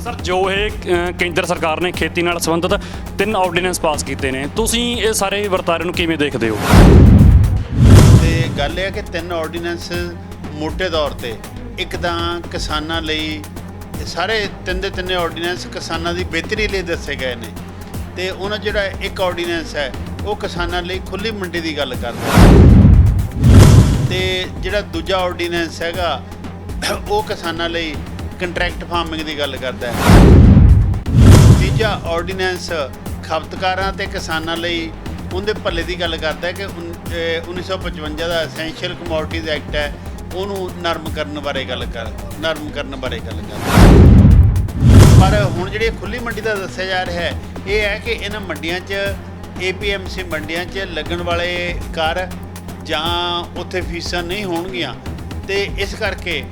Sir ਜੋ ਇਹ ਕੇਂਦਰ ਸਰਕਾਰ ਨੇ ਖੇਤੀ ਨਾਲ ਸੰਬੰਧਿਤ 3 ਆਰਡੀਨੈਂਸ ਪਾਸ ਕੀਤੇ ਨੇ, ਤੁਸੀਂ ਇਹ ਸਾਰੇ ਵਰਤਾਰੇ ਨੂੰ ਕਿਵੇਂ ਦੇਖਦੇ ਹੋ? ਤੇ ਗੱਲ ਇਹ ਹੈ ਕਿ 3 ਆਰਡੀਨੈਂਸ ਮੋਟੇ ਤੌਰ ਤੇ ਇੱਕ ਤਾਂ ਕਿਸਾਨਾਂ ਲਈ ਸਾਰੇ ਤਿੰਨ ਦੇ ਤਿੰਨੇ ਆਰਡੀਨੈਂਸ ਕਿਸਾਨਾਂ ਦੀ ਬਿਹਤਰੀ ਲਈ ਦੱਸੇ ਗਏ ਨੇ। ਤੇ ਉਹਨਾਂ ਜਿਹੜਾ ਇੱਕ ਆਰਡੀਨੈਂਸ ਹੈ ਉਹ ਕਿਸਾਨਾਂ ਲਈ ਖੁੱਲ੍ਹੀ ਮੰਡੀ ਦੀ ਗੱਲ ਕਰਦਾ ਤੇ ਜਿਹੜਾ ਦੂਜਾ ਆਰਡੀਨੈਂਸ ਹੈਗਾ ਉਹ ਕਿਸਾਨਾਂ ਲਈ ਕੰਟਰੈਕਟ ਫਾਰਮਿੰਗ ਦੀ ਗੱਲ ਕਰਦਾ ਹੈ। ਤੀਜਾ ਆਰਡੀਨੈਂਸ ਖਪਤਕਾਰਾਂ ਤੇ ਕਿਸਾਨਾਂ ਲਈ ਉਹਦੇ ਭਲੇ ਦੀ ਗੱਲ ਕਰਦਾ ਹੈ ਕਿ 1955 ਦਾ ਐਸੈਂਸ਼ੀਅਲ ਕਮੋਡਿਟੀਜ਼ ਐਕਟ ਹੈ ਉਹਨੂੰ ਨਰਮ ਕਰਨ ਬਾਰੇ ਗੱਲ ਕਰਦਾ। ਪਰ ਹੁਣ ਜਿਹੜੀ ਖੁੱਲ੍ਹੀ ਮੰਡੀ ਦਾ ਦੱਸਿਆ ਜਾ ਰਿਹਾ ਹੈ ਇਹ ਹੈ ਕਿ ਇਹਨਾਂ ਮੰਡੀਆਂ 'ਚ APMC ਮੰਡੀਆਂ 'ਚ ਲੱਗਣ ਵਾਲੇ ਕਰ ਜਾਂ ਉੱਥੇ ਫੀਸਾਂ ਨਹੀਂ ਹੋਣਗੀਆਂ ਤੇ ਇਸ ਕਰਕੇ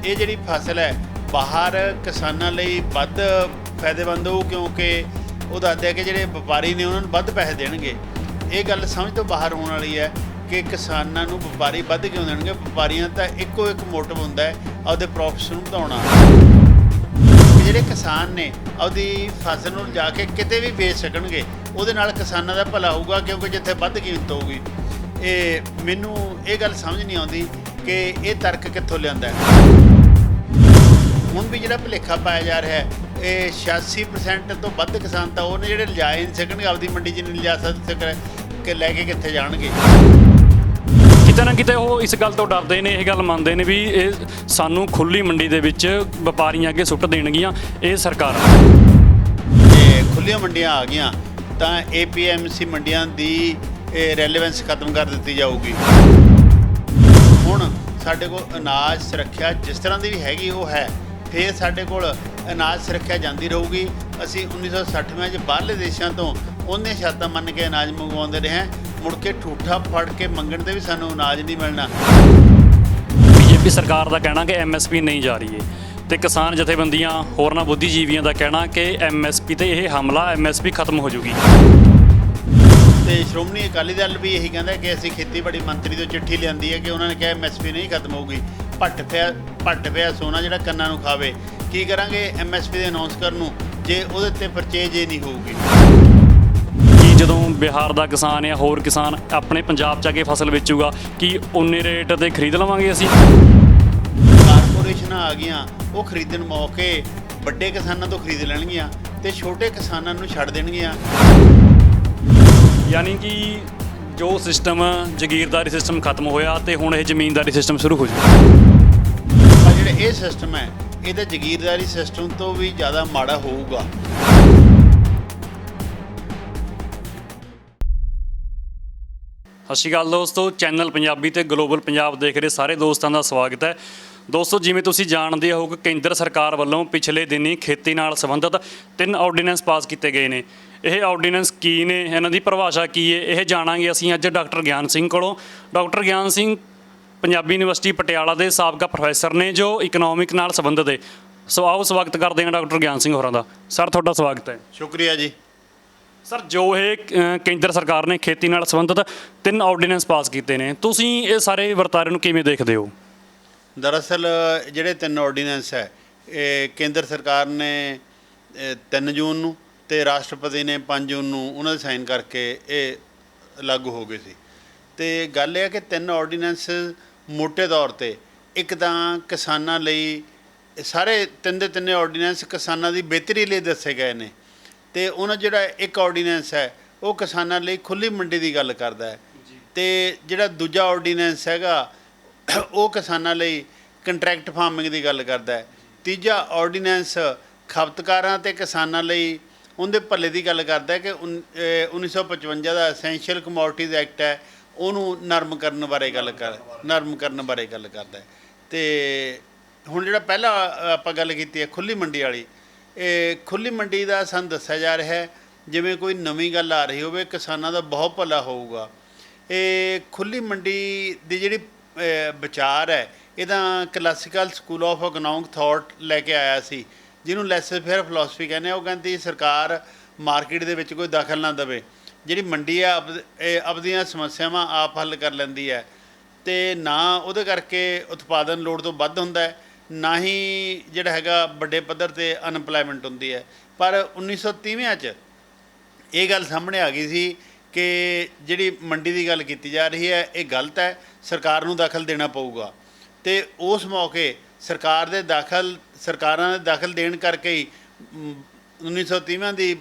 ਇਹ ਜਿਹੜੀ ਫਸਲ ਹੈ ਬਾਹਰ ਕਿਸਾਨਾਂ ਲਈ ਵੱਧ ਫਾਇਦੇਮੰਦ ਹੋਊ, ਕਿਉਂਕਿ ਉਹ ਦੱਸਦੇ ਕਿ ਜਿਹੜੇ ਵਪਾਰੀ ਨੇ ਉਹਨਾਂ ਨੂੰ ਵੱਧ ਪੈਸੇ ਦੇਣਗੇ। ਇਹ ਗੱਲ ਸਮਝ ਤੋਂ ਬਾਹਰ ਹੋਣ ਵਾਲੀ ਹੈ ਕਿ ਕਿਸਾਨਾਂ ਨੂੰ ਵਪਾਰੀ ਵੱਧ ਕਿਉਂ ਦੇਣਗੇ। ਵਪਾਰੀਆਂ ਦਾ ਇੱਕੋ ਇੱਕ ਮੋਟਿਵ ਹੁੰਦਾ ਹੈ ਆਪਦੇ ਪ੍ਰੋਫਿਟਸ ਨੂੰ ਵਧਾਉਣਾ। ਜਿਹੜੇ ਕਿਸਾਨ ਨੇ ਆਪਦੀ ਫਸਲ ਨੂੰ ਲਿਜਾ ਕੇ ਕਿਤੇ ਵੀ ਵੇਚ ਸਕਣਗੇ ਉਹਦੇ ਨਾਲ ਕਿਸਾਨਾਂ ਦਾ ਭਲਾ ਹੋਊਗਾ, ਕਿਉਂਕਿ ਜਿੱਥੇ ਵੱਧ ਕੀਮਤ ਹੋਊਗੀ। ਮੈਨੂੰ ਇਹ ਗੱਲ ਸਮਝ ਨਹੀਂ ਆਉਂਦੀ ਕਿ ਇਹ ਤਰਕ ਕਿੱਥੋਂ ਲਿਆਂਦਾ। ਹੁਣ ਵੀ ਜਿਹੜਾ ਭੁਲੇਖਾ ਪਾਇਆ ਜਾ ਰਿਹਾ ਇਹ 86% ਤੋਂ ਵੱਧ ਕਿਸਾਨ ਤਾਂ ਉਹ ਨੇ ਜਿਹੜੇ ਲਿਜਾ ਹੀ ਨਹੀਂ ਸਕਣਗੇ, ਆਪਦੀ ਮੰਡੀ 'ਚ ਨਹੀਂ ਲਿਜਾ ਸਕਦੇ ਕਿ ਲੈ ਕੇ ਕਿੱਥੇ ਜਾਣਗੇ। ਕਿਤੇ ਨਾ ਕਿਤੇ ਉਹ ਇਸ ਗੱਲ ਤੋਂ ਡਰਦੇ ਨੇ, ਇਹ ਗੱਲ ਮੰਨਦੇ ਨੇ ਵੀ ਇਹ ਸਾਨੂੰ ਖੁੱਲ੍ਹੀ ਮੰਡੀ ਦੇ ਵਿੱਚ ਵਪਾਰੀਆਂ ਅੱਗੇ ਸੁੱਟ ਦੇਣਗੀਆਂ ਇਹ ਸਰਕਾਰਾਂ। ਜੇ ਖੁੱਲ੍ਹੀਆਂ ਮੰਡੀਆਂ ਆ ਗਈਆਂ ਤਾਂ APMC ਮੰਡੀਆਂ ਦੀ ਰੈਲੇਵੈਂਸ ਖਤਮ ਕਰ ਦਿੱਤੀ ਜਾਊਗੀ। ਹੁਣ ਸਾਡੇ ਕੋਲ ਅਨਾਜ ਸੁਰੱਖਿਆ ਜਿਸ ਤਰ੍ਹਾਂ ਦੀ ਵੀ ਹੈਗੀ ਉਹ ਹੈ, ਫਿਰ ਸਾਡੇ ਕੋਲ ਅਨਾਜ ਸੁਰੱਖਿਆ ਜਾਂਦੀ ਰਹੂਗੀ। ਅਸੀਂ 1960 'ਚ ਬਾਹਰਲੇ ਦੇਸ਼ਾਂ ਤੋਂ ਉਹਨੇ ਸ਼ਰਤਾਂ ਮੰਨ ਕੇ ਅਨਾਜ ਮੰਗਵਾਉਂਦੇ ਰਹੇ, ਮੁੜ ਕੇ ਠੂਠਾ ਫੜ ਕੇ ਮੰਗਣ 'ਤੇ ਵੀ ਸਾਨੂੰ ਅਨਾਜ ਨਹੀਂ ਮਿਲਣਾ। BJP ਸਰਕਾਰ ਦਾ ਕਹਿਣਾ ਕਿ MSP ਨਹੀਂ ਜਾ ਰਹੀ ਹੈ ਤੇ ਕਿਸਾਨ ਜਥੇਬੰਦੀਆਂ ਹੋਰਨਾਂ ਬੁੱਧੀਜੀਵੀਆਂ ਦਾ ਕਹਿਣਾ ਕਿ MSP ਤੇ ਇਹ ਹਮਲਾ MSP ਖਤਮ ਹੋ ਜੂਗੀ। ਤੇ ਸ਼੍ਰੋਮਣੀ ਅਕਾਲੀ ਦਲ ਵੀ ਇਹੀ ਕਹਿੰਦਾ ਕਿ ਅਸੀਂ ਖੇਤੀਬਾੜੀ ਮੰਤਰੀ ਤੋਂ ਚਿੱਠੀ ਲਿਆਂਦੀ ਹੈ ਕਿ ਉਹਨਾਂ ਨੇ ਕਿਹਾ MSP ਨਹੀਂ ਖਤਮ ਹੋਊਗੀ। ਭੱਟ ਪਿਆ ਸੋਨਾ ਜਿਹੜਾ ਕੰਨਾਂ ਨੂੰ ਖਾਵੇ। ਕੀ ਕਰਾਂਗੇ MSP ਦੇ ਅਨਾਉਂਸ ਕਰਨ ਨੂੰ ਜੇ ਉਹਦੇ 'ਤੇ ਪਰਚੇਜ ਹੀ ਨਹੀਂ ਹੋਊਗੀ। ਕਿ ਜਦੋਂ ਬਿਹਾਰ ਦਾ ਕਿਸਾਨ ਜਾਂ ਹੋਰ ਕਿਸਾਨ ਆਪਣੇ ਪੰਜਾਬ 'ਚ ਆ ਕੇ ਫਸਲ ਵੇਚੂਗਾ ਕਿ ਉਨੇ ਰੇਟ 'ਤੇ ਖਰੀਦ ਲਵਾਂਗੇ ਅਸੀਂ? ਕਾਰਪੋਰੇਸ਼ਨਾਂ ਆ ਗਈਆਂ ਉਹ ਖਰੀਦਣ ਮੌਕੇ ਵੱਡੇ ਕਿਸਾਨਾਂ ਤੋਂ ਖਰੀਦ ਲੈਣਗੀਆਂ ਤੇ ਛੋਟੇ ਕਿਸਾਨਾਂ ਨੂੰ ਛੱਡ ਦੇਣਗੀਆਂ। ਯਾਨੀ ਕਿ ਜੋ ਸਿਸਟਮ ਜਾਗੀਰਦਾਰੀ ਸਿਸਟਮ ਖਤਮ ਹੋਇਆ ਤੇ ਹੁਣ ਇਹ ਜ਼ਮੀਨਦਾਰੀ ਸਿਸਟਮ ਸ਼ੁਰੂ ਹੋ ਜਾਊ। ਪਰ ਜਿਹੜਾ ਇਹ ਸਿਸਟਮ ਹੈ ਇਹ ਤਾਂ ਜਾਗੀਰਦਾਰੀ ਸਿਸਟਮ ਤੋਂ ਵੀ ਜ਼ਿਆਦਾ ਮਾੜਾ ਹੋਊਗਾ। ਸਤਿ ਸ਼੍ਰੀ ਅਕਾਲ ਦੋਸਤੋ, ਚੈਨਲ ਪੰਜਾਬੀ ਤੇ ਗਲੋਬਲ ਪੰਜਾਬ ਦੇਖ ਰਹੇ ਸਾਰੇ ਦੋਸਤਾਂ ਦਾ ਸਵਾਗਤ ਹੈ। ਦੋਸਤੋ, ਜਿਵੇਂ ਤੁਸੀਂ ਜਾਣਦੇ ਹੋ ਕਿ ਕੇਂਦਰ ਸਰਕਾਰ ਵੱਲੋਂ ਪਿਛਲੇ ਦਿਨੀ ਖੇਤੀ ਨਾਲ ਸੰਬੰਧਿਤ 3 ਆਰਡੀਨੈਂਸ ਪਾਸ ਕੀਤੇ ਗਏ ਨੇ। ਇਹ ਆਰਡੀਨੈਂਸ ਕੀ ਨੇ, ਇਹਨਾਂ ਦੀ ਪਰਿਭਾਸ਼ਾ ਕੀ ਹੈ, ਇਹ ਜਾਣਾਂਗੇ ਅਸੀਂ ਅੱਜ ਡਾਕਟਰ ਗਿਆਨ ਸਿੰਘ ਕੋਲੋਂ। ਡਾਕਟਰ ਗਿਆਨ ਸਿੰਘ ਪੰਜਾਬੀ ਯੂਨੀਵਰਸਿਟੀ ਪਟਿਆਲਾ ਦੇ ਸਾਬਕਾ ਪ੍ਰੋਫੈਸਰ ਨੇ ਜੋ ਇਕਨੋਮਿਕ ਨਾਲ ਸੰਬੰਧਿਤ ਹੈ। ਸੋ ਆਓ ਸਵਾਗਤ ਕਰਦੇ ਹਾਂ ਡਾਕਟਰ ਗਿਆਨ ਸਿੰਘ ਹੋਰਾਂ ਦਾ। ਸਰ, ਤੁਹਾਡਾ ਸਵਾਗਤ ਹੈ। ਸ਼ੁਕਰੀਆ ਜੀ। ਸਰ, ਜੋ ਇਹ ਕੇਂਦਰ ਸਰਕਾਰ ਨੇ ਖੇਤੀ ਨਾਲ ਸੰਬੰਧਿਤ 3 ਆਰਡੀਨੈਂਸ ਪਾਸ ਕੀਤੇ ਨੇ, ਤੁਸੀਂ ਇਹ ਸਾਰੇ ਵਰਤਾਰੇ ਨੂੰ ਕਿਵੇਂ ਦੇਖਦੇ ਹੋ? ਦਰਅਸਲ ਜਿਹੜੇ 3 ਆਰਡੀਨੈਂਸ ਹੈ ਇਹ ਕੇਂਦਰ ਸਰਕਾਰ ਨੇ 3 ਜੂਨ ਨੂੰ ਤੇ ਰਾਸ਼ਟਰਪਤੀ ਨੇ 5 ਜੂਨ ਨੂੰ ਉਹਨਾਂ ਦੇ ਸਾਈਨ ਕਰਕੇ ਇਹ ਲਾਗੂ ਹੋ ਗਏ ਸੀ। ਤੇ ਗੱਲ ਇਹ ਹੈ ਕਿ 3 ਆਰਡੀਨੈਂਸ ਮੋਟੇ ਤੌਰ ਤੇ ਇੱਕ ਤਾਂ ਕਿਸਾਨਾਂ ਲਈ ਸਾਰੇ ਤਿੰਨ ਦੇ ਤਿੰਨੇ ਆਰਡੀਨੈਂਸ ਕਿਸਾਨਾਂ ਦੀ ਬਿਹਤਰੀ ਲਈ ਦੱਸੇ ਗਏ ਨੇ। ਤੇ ਉਹਨਾਂ ਜਿਹੜਾ ਇੱਕ ਆਰਡੀਨੈਂਸ ਹੈ ਉਹ ਕਿਸਾਨਾਂ ਲਈ ਖੁੱਲ੍ਹੀ ਮੰਡੀ ਦੀ ਗੱਲ ਕਰਦਾ ਹੈ ਤੇ ਜਿਹੜਾ ਦੂਜਾ ਆਰਡੀਨੈਂਸ ਹੈਗਾ ਉਹ ਕਿਸਾਨਾਂ ਲਈ ਕੰਟਰੈਕਟ ਫਾਰਮਿੰਗ ਦੀ ਗੱਲ ਕਰਦਾ ਹੈ। ਤੀਜਾ ਆਰਡੀਨੈਂਸ ਖਪਤਕਾਰਾਂ ਤੇ ਕਿਸਾਨਾਂ ਲਈ ਉਹਦੇ ਭਲੇ ਦੀ ਗੱਲ ਕਰਦਾ ਹੈ ਕਿ 1955 ਦਾ ਐਸੈਂਸ਼ੀਅਲ ਕਮੋਡਿਟੀਜ਼ ਐਕਟ ਹੈ ਉਹਨੂੰ ਨਰਮ ਕਰਨ ਬਾਰੇ ਗੱਲ ਕਰਦਾ ਹੈ। ਤੇ ਹੁਣ ਜਿਹੜਾ ਪਹਿਲਾਂ ਆਪਾਂ ਗੱਲ ਕੀਤੀ ਹੈ ਖੁੱਲ੍ਹੀ ਮੰਡੀ ਵਾਲੀ, ਇਹ ਖੁੱਲ੍ਹੀ ਮੰਡੀ ਦਾ ਸਾਨੂੰ ਦੱਸਿਆ ਜਾ ਰਿਹਾ ਹੈ ਜਿਵੇਂ ਕੋਈ ਨਵੀਂ ਗੱਲ ਆ ਰਹੀ ਹੋਵੇ, ਕਿਸਾਨਾਂ ਦਾ ਬਹੁਤ ਭਲਾ ਹੋਊਗਾ। ਇਹ ਖੁੱਲ੍ਹੀ ਮੰਡੀ ਦੀ ਜਿਹੜੀ ਵਿਚਾਰ ਹੈ ਇਹਦਾ classical school of economic thought ਲੈ ਕੇ ਆਇਆ ਸੀ, ਜਿਹਨੂੰ ਲੈਸਰ ਫੇਅਰ ਫਿਲਾਸਫੀ ਕਹਿੰਦੇ ਆ। ਉਹ ਕਹਿੰਦੀ ਸਰਕਾਰ ਮਾਰਕੀਟ ਦੇ ਵਿੱਚ ਕੋਈ ਦਖਲ ਨਾ ਦੇਵੇ, ਜਿਹੜੀ ਮੰਡੀ ਆ ਆਪਦੀਆਂ ਸਮੱਸਿਆਵਾਂ ਆਪ ਹੱਲ ਕਰ ਲੈਂਦੀ ਹੈ ਤੇ ਨਾ ਉਹਦੇ ਕਰਕੇ ਉਤਪਾਦਨ ਲੋੜ ਤੋਂ ਵੱਧ ਹੁੰਦਾ ਹੈ ਨਾ ਹੀ ਜਿਹੜਾ ਹੈਗਾ ਵੱਡੇ ਪੱਧਰ ਤੇ ਅਨਪਲਾਇਮੈਂਟ ਹੁੰਦੀ ਹੈ। ਪਰ 1930ਵਿਆਂ 'ਚ ਇਹ ਗੱਲ ਸਾਹਮਣੇ ਆ ਗਈ ਸੀ ਕਿ ਜਿਹੜੀ ਮੰਡੀ ਦੀ ਗੱਲ ਕੀਤੀ ਜਾ ਰਹੀ ਹੈ ਇਹ ਗਲਤ ਹੈ, ਸਰਕਾਰ ਨੂੰ ਦਖਲ ਦੇਣਾ ਪਊਗਾ। ਤੇ ਉਸ ਮੌਕੇ ਸਰਕਾਰਾਂ ਦੇ ਦਖਲ ਦੇਣ ਕਰਕੇ ਹੀ 1930ਵਿਆਂ ਦੀ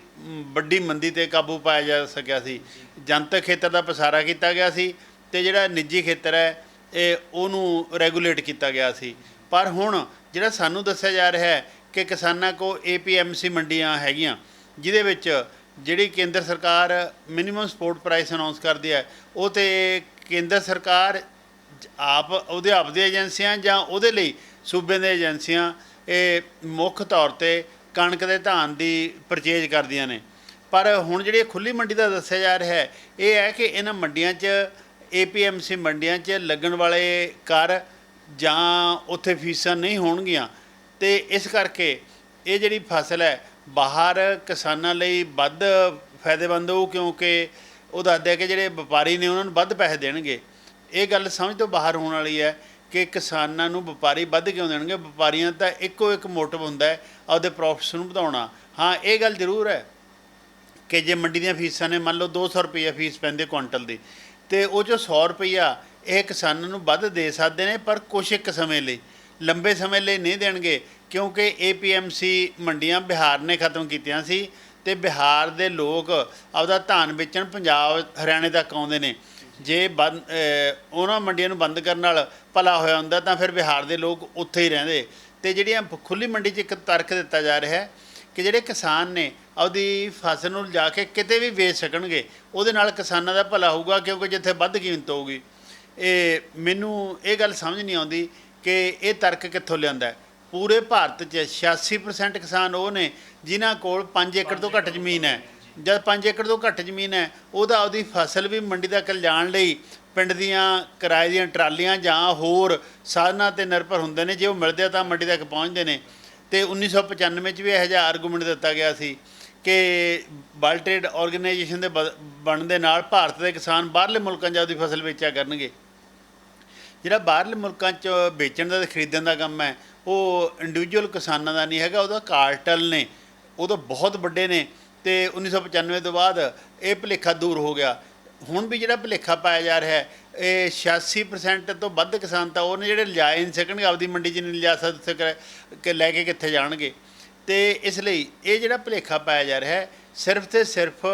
ਵੱਡੀ ਮੰਦੀ ਤੇ ਕਾਬੂ ਪਾਇਆ ਜਾ ਸਕਿਆ ਸੀ। ਜਨਤਕ ਖੇਤਰ ਦਾ ਪਸਾਰਾ ਕੀਤਾ ਗਿਆ ਸੀ ਤੇ ਜਿਹੜਾ ਨਿੱਜੀ ਖੇਤਰ ਹੈ ਇਹ ਉਹਨੂੰ ਰੈਗੂਲੇਟ ਕੀਤਾ ਗਿਆ ਸੀ। ਪਰ ਹੁਣ ਜਿਹੜਾ ਸਾਨੂੰ ਦੱਸਿਆ ਜਾ ਰਿਹਾ ਹੈ ਕਿ ਕਿਸਾਨਾਂ ਕੋਲ APMC ਮੰਡੀਆਂ ਹੈਗੀਆਂ ਜਿਹਦੇ ਵਿੱਚ ਜਿਹੜੀ ਕੇਂਦਰ ਸਰਕਾਰ ਮਿਨੀਮਮ ਸਪੋਰਟ ਪ੍ਰਾਈਸ ਅਨਾਉਂਸ ਕਰਦੀ ਹੈ ਉਹ ਤੇ ਕੇਂਦਰ ਸਰਕਾਰ ਉਹਦੇ ਆਪਦੀਆਂ ਏਜੰਸੀਆਂ ਜਾਂ ਉਹਦੇ ਲਈ ਸੂਬੇ ਦੀਆਂ ਏਜੰਸੀਆਂ ਇਹ ਮੁੱਖ ਤੌਰ ਤੇ ਕਣਕ ਦੇ ਧਾਨ ਦੀ ਪਰਚੇਜ ਕਰਦੀਆਂ ਨੇ। ਪਰ ਹੁਣ ਜਿਹੜੀ ਖੁੱਲ੍ਹੀ ਮੰਡੀ ਦਾ ਦੱਸਿਆ ਜਾ ਰਿਹਾ ਹੈ ਇਹ ਹੈ ਕਿ ਇਹਨਾਂ ਮੰਡੀਆਂ 'ਚ APMC ਮੰਡੀਆਂ 'ਚ ਲੱਗਣ ਵਾਲੇ ਕਰ ਜਾਂ ਉੱਥੇ ਫੀਸਾਂ ਨਹੀਂ ਹੋਣਗੀਆਂ ਤੇ ਇਸ ਕਰਕੇ ਇਹ ਜਿਹੜੀ ਫਸਲ ਹੈ ਬਾਹਰ ਕਿਸਾਨਾਂ ਲਈ ਵੱਧ ਫਾਇਦੇਮੰਦ ਹੋਊ, ਕਿਉਂਕਿ ਉਹ ਦੱਸਦੇ ਕਿ ਜਿਹੜੇ ਵਪਾਰੀ ਨੇ ਉਹਨਾਂ ਨੂੰ ਵੱਧ ਪੈਸੇ ਦੇਣਗੇ। ਇਹ ਗੱਲ ਸਮਝ ਤੋਂ ਬਾਹਰ ਹੋਣ ਵਾਲੀ ਹੈ ਕਿ ਕਿਸਾਨਾਂ ਨੂੰ ਵਪਾਰੀ ਵੱਧ ਕਿਉਂ ਦੇਣਗੇ। ਵਪਾਰੀਆਂ ਦਾ ਇੱਕੋ ਇੱਕ ਮੋਟਿਵ ਹੁੰਦਾ ਹੈ ਆਪਦੇ ਪ੍ਰੋਫਿਟਸ ਨੂੰ ਵਧਾਉਣਾ। ਹਾਂ, ਇਹ ਗੱਲ ਜ਼ਰੂਰ ਹੈ ਕਿ ਜੇ ਮੰਡੀ ਦੀਆਂ ਫੀਸਾਂ ਨੇ ਮੰਨ ਲਓ 200 ਰੁਪਈਆ ਫੀਸ ਪੈਂਦੀ ਕੁਆਂਟਲ ਦੀ ਤੇ ਉਹ 'ਚੋਂ 100 ਰੁਪਈਆ ਇਹ ਕਿਸਾਨਾਂ ਨੂੰ ਵੱਧ ਦੇ ਸਕਦੇ ਨੇ, ਪਰ ਕੁਛ ਇੱਕ ਸਮੇਂ ਲਈ, ਲੰਬੇ ਸਮੇਂ ਲਈ ਨਹੀਂ ਦੇਣਗੇ, ਕਿਉਂਕਿ APMC ਮੰਡੀਆਂ ਬਿਹਾਰ ਨੇ ਖਤਮ ਕੀਤੀਆਂ ਸੀ ਤੇ ਬਿਹਾਰ ਦੇ ਲੋਕ ਆਪਦਾ ਧਾਨ ਵੇਚਣ ਪੰਜਾਬ ਹਰਿਆਣੇ ਤੱਕ ਆਉਂਦੇ ਨੇ। ਜੇ ਉਹਨਾਂ ਮੰਡੀਆਂ ਨੂੰ ਬੰਦ ਕਰਨ ਨਾਲ ਭਲਾ ਹੋਇਆ ਹੁੰਦਾ ਤਾਂ ਫਿਰ ਬਿਹਾਰ ਦੇ ਲੋਕ ਉੱਥੇ ਹੀ ਰਹਿੰਦੇ। ਤੇ ਜਿਹੜੀਆਂ ਖੁੱਲ੍ਹੀ ਮੰਡੀ 'ਚ ਇੱਕ ਤਰਕ ਦਿੱਤਾ ਜਾ ਰਿਹਾ ਹੈ ਕਿ ਜਿਹੜੇ ਕਿਸਾਨ ਨੇ ਆਪਦੀ ਫਸਲ ਨੂੰ ਲਿਜਾ ਕੇ ਕਿਤੇ ਵੀ ਵੇਚ ਸਕਣਗੇ, ਉਹਦੇ ਨਾਲ ਕਿਸਾਨਾਂ ਦਾ ਭਲਾ ਹੋਊਗਾ, ਕਿਉਂਕਿ ਜਿੱਥੇ ਵੱਧ ਕੀਮਤ ਹੋਊਗੀ। ਮੈਨੂੰ ਇਹ ਗੱਲ ਸਮਝ ਨਹੀਂ ਆਉਂਦੀ ਕਿ ਇਹ ਤਰਕ ਕਿੱਥੋਂ ਲਿਆਂਦਾ। ਪੂਰੇ ਭਾਰਤ 'ਚ 86% ਕਿਸਾਨ ਉਹ ਨੇ ਜਿਨ੍ਹਾਂ ਕੋਲ 5 ਏਕੜ ਤੋਂ ਘੱਟ ਜ਼ਮੀਨ ਹੈ। ਜਦ 5 ਏਕੜ ਤੋਂ ਘੱਟ ਜ਼ਮੀਨ ਹੈ ਉਹਦਾ ਉਹਦੀ ਫਸਲ ਵੀ ਮੰਡੀ ਤੱਕ ਲਿਜਾਣ ਲਈ ਪਿੰਡ ਦੀਆਂ ਕਿਰਾਏ ਦੀਆਂ ਟਰਾਲੀਆਂ ਜਾਂ ਹੋਰ ਸਾਧਨਾਂ 'ਤੇ ਨਿਰਭਰ ਹੁੰਦੇ ਨੇ। ਜੇ ਉਹ ਮਿਲਦੇ ਆ ਤਾਂ ਮੰਡੀ ਤੱਕ ਪਹੁੰਚਦੇ ਨੇ। ਤੇ 1995 'ਚ ਵੀ ਇਹੋ ਜਿਹਾ ਆਰਗੂਮੈਂਟ ਦਿੱਤਾ ਗਿਆ ਸੀ ਕਿ ਵਰਲਡ ਟ੍ਰੇਡ ਆਰਗੇਨਾਈਜੇਸ਼ਨ ਦੇ ਬਣਨ ਦੇ ਨਾਲ ਭਾਰਤ ਦੇ ਕਿਸਾਨ ਬਾਹਰਲੇ ਮੁਲਕਾਂ 'ਚ ਆਪਦੀ ਫਸਲ ਵੇਚਿਆ ਕਰਨਗੇ। ਜਿਹੜਾ ਬਾਹਰਲੇ ਮੁਲਕਾਂ 'ਚ ਵੇਚਣ ਦਾ ਅਤੇ ਖਰੀਦਣ ਦਾ ਕੰਮ ਹੈ ਉਹ ਇੰਡੀਵਿਜੂਅਲ ਕਿਸਾਨਾਂ ਦਾ ਨਹੀਂ ਹੈਗਾ, ਉਹਦਾ ਕਾਰਟਲ ਨੇ, ਉਹ ਤਾਂ ਬਹੁਤ ਵੱਡੇ ਨੇ। ਤੇ 1995 ਤੋਂ ਬਾਅਦ ਇਹ ਭੁਲੇਖਾ ਦੂਰ ਹੋ ਗਿਆ। ਹੁਣ ਵੀ ਜਿਹੜਾ ਭੁਲੇਖਾ ਪਾਇਆ ਜਾ ਰਿਹਾ ਹੈ ਇਹ 86% ਤੋਂ ਵੱਧ ਕਿਸਾਨ ਤਾਂ ਉਹ ਨੇ ਜਿਹੜੇ ਲਿਜਾ ਹੀ ਨਹੀਂ ਸਕਣਗੇ, ਆਪਦੀ ਮੰਡੀ 'ਚ ਨਹੀਂ ਲਿਜਾ ਸਕਦੇ ਕਿ ਲੈ ਕੇ ਕਿੱਥੇ ਜਾਣਗੇ। ਤੇ ਇਸ ਲਈ ਇਹ ਜਿਹੜਾ ਭੁਲੇਖਾ ਪਾਇਆ ਜਾ ਰਿਹਾ ਹੈ ਸਿਰਫ ਤੇ ਸਿਰਫ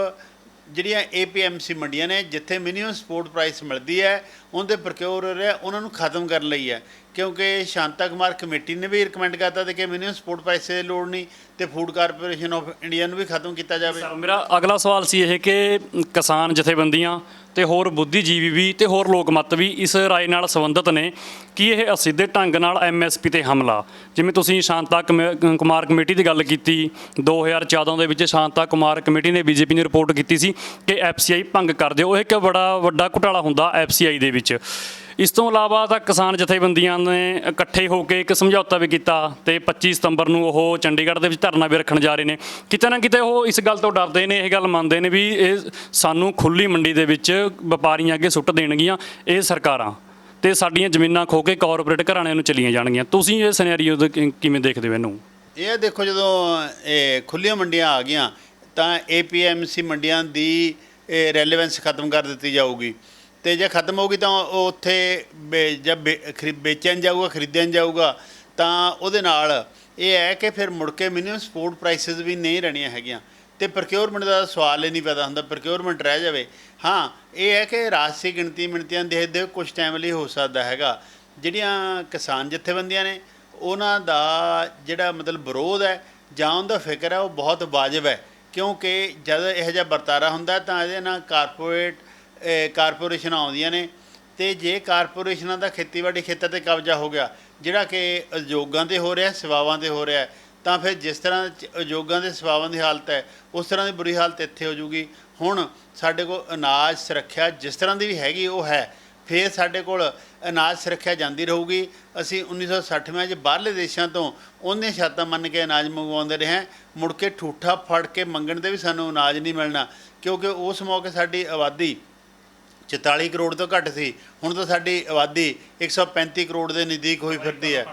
ਜਿਹੜੀਆਂ APMC ਮੰਡੀਆਂ ਨੇ ਜਿੱਥੇ ਮਿਨੀਮਮ ਸਪੋਰਟ ਪ੍ਰਾਈਸ ਮਿਲਦੀ ਹੈ ਉਹਦੇ ਪ੍ਰਕਿਓਰ ਹੋ ਰਿਹਾ ਉਹਨਾਂ ਨੂੰ ਖਤਮ ਕਰਨ ਲਈ ਹੈ। ਕਿਉਂਕਿ ਸ਼ਾਂਤਾ ਕੁਮਾਰ ਕਮੇਟੀ ਨੇ ਵੀ ਰਿਕਮੈਂਡ ਕਰਤਾ ਕਿ ਮਿਨੀਮਮ ਸਪੋਰਟ ਪ੍ਰਾਈਸ ਦੀ ਲੋੜ ਨਹੀਂ ਤੇ ਫੂਡ ਕਾਰਪੋਰੇਸ਼ਨ ਆਫ ਇੰਡੀਆ ਨੂੰ ਵੀ ਖਤਮ ਕੀਤਾ ਜਾਵੇ। ਮੇਰਾ ਅਗਲਾ ਸਵਾਲ ਸੀ ਇਹ ਕਿ ਕਿਸਾਨ ਜਥੇਬੰਦੀਆਂ ਤੇ ਹੋਰ ਬੁੱਧੀਜੀਵੀ ਵੀ ਤੇ ਹੋਰ ਲੋਕ ਮਤ ਵੀ ਇਸ ਰਾਏ ਨਾਲ ਸੰਬੰਧਿਤ ਨੇ ਕਿ ਇਹ ਅਸਿੱਧੇ ਢੰਗ ਨਾਲ MSP ਤੇ ਹਮਲਾ, ਜਿਵੇਂ ਤੁਸੀਂ ਸ਼ਾਂਤਾ ਕੁਮਾਰ ਕਮੇਟੀ ਦੀ ਗੱਲ ਕੀਤੀ, 2014 ਦੇ ਵਿੱਚ ਸ਼ਾਂਤਾ ਕੁਮਾਰ ਕਮੇਟੀ ਨੇ BJP ਨੂੰ ਰਿਪੋਰਟ ਕੀਤੀ ਸੀ ਕਿ FCI ਭੰਗ ਕਰਦੇ ਹੋ। ਇਹ ਇੱਕ ਬੜਾ ਵੱਡਾ ਘੁਟਾਲਾ ਹੁੰਦਾ FCI ਦੇ ਵਿੱਚ। ਇਸ ਤੋਂ ਇਲਾਵਾ ਤਾਂ ਕਿਸਾਨ ਜਥੇਬੰਦੀਆਂ ਨੇ ਇਕੱਠੇ ਹੋ ਕੇ ਇੱਕ ਸਮਝੌਤਾ ਵੀ ਕੀਤਾ ਤੇ 25 ਸਤੰਬਰ ਨੂੰ ਉਹ ਚੰਡੀਗੜ੍ਹ ਦੇ ਵਿੱਚ ਧਰਨਾ ਵੀ ਰੱਖਣ ਜਾ ਰਹੇ ਨੇ। ਕਿਤੇ ਨਾ ਕਿਤੇ ਉਹ ਇਸ ਗੱਲ ਤੋਂ ਡਰਦੇ ਨੇ, ਇਹ ਗੱਲ ਮੰਨਦੇ ਨੇ ਵੀ ਇਹ ਸਾਨੂੰ ਖੁੱਲ੍ਹੀ ਮੰਡੀ ਦੇ ਵਿੱਚ ਵਪਾਰੀਆਂ ਅੱਗੇ ਸੁੱਟ ਦੇਣਗੀਆਂ ਇਹ ਸਰਕਾਰਾਂ ਤੇ ਸਾਡੀਆਂ ਜ਼ਮੀਨਾਂ ਖੋ ਕੇ ਕਾਰਪੋਰੇਟ ਘਰਾਣਿਆਂ ਨੂੰ ਚਲੀਆਂ ਜਾਣਗੀਆਂ। ਤੁਸੀਂ ਇਹ ਸਿਨੈਰੀਓ ਕਿਵੇਂ ਦੇਖਦੇ ਹੋ ਇਹਨੂੰ? ਇਹ ਦੇਖੋ, ਜਦੋਂ ਇਹ ਖੁੱਲ੍ਹੀਆਂ ਮੰਡੀਆਂ ਆ ਗਈਆਂ ਤਾਂ APMC ਮੰਡੀਆਂ ਦੀ ਰੈਲੇਵੈਂਸ ਖਤਮ ਕਰ ਦਿੱਤੀ ਜਾਊਗੀ ਤੇ ਜੇ ਖਤਮ ਹੋਊਗੀ ਤਾਂ ਉਹ ਉੱਥੇ ਜਦ ਵੇਚਿਆ ਜਾਊਗਾ, ਖਰੀਦਿਆ ਜਾਊਗਾ ਤਾਂ ਉਹਦੇ ਨਾਲ ਇਹ ਹੈ ਕਿ ਫਿਰ ਮੁੜ ਕੇ ਮਿਨੀਮਮ ਸਪੋਰਟ ਪ੍ਰਾਈਸਿਸ ਵੀ ਨਹੀਂ ਰਹਿਣੀਆਂ ਹੈਗੀਆਂ ਤੇ ਪ੍ਰਕਿਓਰਮੈਂਟ ਦਾ ਸਵਾਲ ਹੀ ਨਹੀਂ ਪੈਦਾ ਹੁੰਦਾ, ਪ੍ਰਕਿਓਰਮੈਂਟ ਰਹਿ ਜਾਵੇ। ਹਾਂ, ਇਹ ਹੈ ਕਿ ਰਾਜਸੀ ਮਿਣਤੀਆਂ ਦੇਖਦੇ ਕੁਝ ਟਾਈਮ ਲਈ ਹੋ ਸਕਦਾ ਹੈਗਾ। ਜਿਹੜੀਆਂ ਕਿਸਾਨ ਜਥੇਬੰਦੀਆਂ ਨੇ ਉਹਨਾਂ ਦਾ ਜਿਹੜਾ ਮਤਲਬ ਵਿਰੋਧ ਹੈ ਜਾਂ ਉਹਦਾ ਫਿਕਰ ਹੈ ਉਹ ਬਹੁਤ ਵਾਜਬ ਹੈ, ਕਿਉਂਕਿ ਜਦ ਇਹੋ ਜਿਹਾ ਵਰਤਾਰਾ ਹੁੰਦਾ ਤਾਂ ਇਹਦੇ ਨਾਲ ਕਾਰਪੋਰੇਸ਼ਨਾਂ ਆਉਂਦੀਆਂ ਨੇ ਤੇ ਜੇ ਕਾਰਪੋਰੇਸ਼ਨਾਂ ਦਾ ਖੇਤੀਬਾੜੀ ਖੇਤਰ 'ਤੇ ਕਬਜ਼ਾ ਹੋ ਗਿਆ ਜਿਹੜਾ ਕਿ ਉਦਯੋਗਾਂ 'ਤੇ ਹੋ ਰਿਹਾ, ਸੇਵਾਵਾਂ 'ਤੇ ਹੋ ਰਿਹਾ, ਤਾਂ ਫਿਰ ਜਿਸ ਤਰ੍ਹਾਂ ਉਦਯੋਗਾਂ ਦੇ ਸੇਵਾਵਾਂ ਦੀ ਹਾਲਤ ਹੈ ਉਸ ਤਰ੍ਹਾਂ ਦੀ ਬੁਰੀ ਹਾਲਤ ਇੱਥੇ ਹੋ ਜੂਗੀ। ਹੁਣ ਸਾਡੇ ਕੋਲ ਅਨਾਜ ਸੁਰੱਖਿਆ ਜਿਸ ਤਰ੍ਹਾਂ ਦੀ ਵੀ ਹੈਗੀ ਉਹ ਹੈ, ਫਿਰ ਸਾਡੇ ਕੋਲ ਅਨਾਜ ਸੁਰੱਖਿਆ ਜਾਂਦੀ ਰਹੂਗੀ। ਅਸੀਂ 1960ਵਿਆਂ 'ਚ ਬਾਹਰਲੇ ਦੇਸ਼ਾਂ ਤੋਂ ਉਹਨੇ ਸ਼ਰਤਾਂ ਮੰਨ ਕੇ ਅਨਾਜ ਮੰਗਵਾਉਂਦੇ ਰਹੇ, ਮੁੜ ਕੇ ਠੂਠਾ ਫੜ ਕੇ ਮੰਗਣ 'ਤੇ ਵੀ ਸਾਨੂੰ ਅਨਾਜ ਨਹੀਂ ਮਿਲਣਾ, ਕਿਉਂਕਿ ਉਸ ਮੌਕੇ ਸਾਡੀ ਆਬਾਦੀ 44 ਕਰੋੜ ਤੋਂ ਘੱਟ ਸੀ। ਹੁਣ ਤਾਂ ਸਾਡੀ ਆਬਾਦੀ 135 ਕਰੋੜ ਦੇ ਨਜ਼ਦੀਕ ਹੋਈ ਫਿਰਦੀ ਹੈ।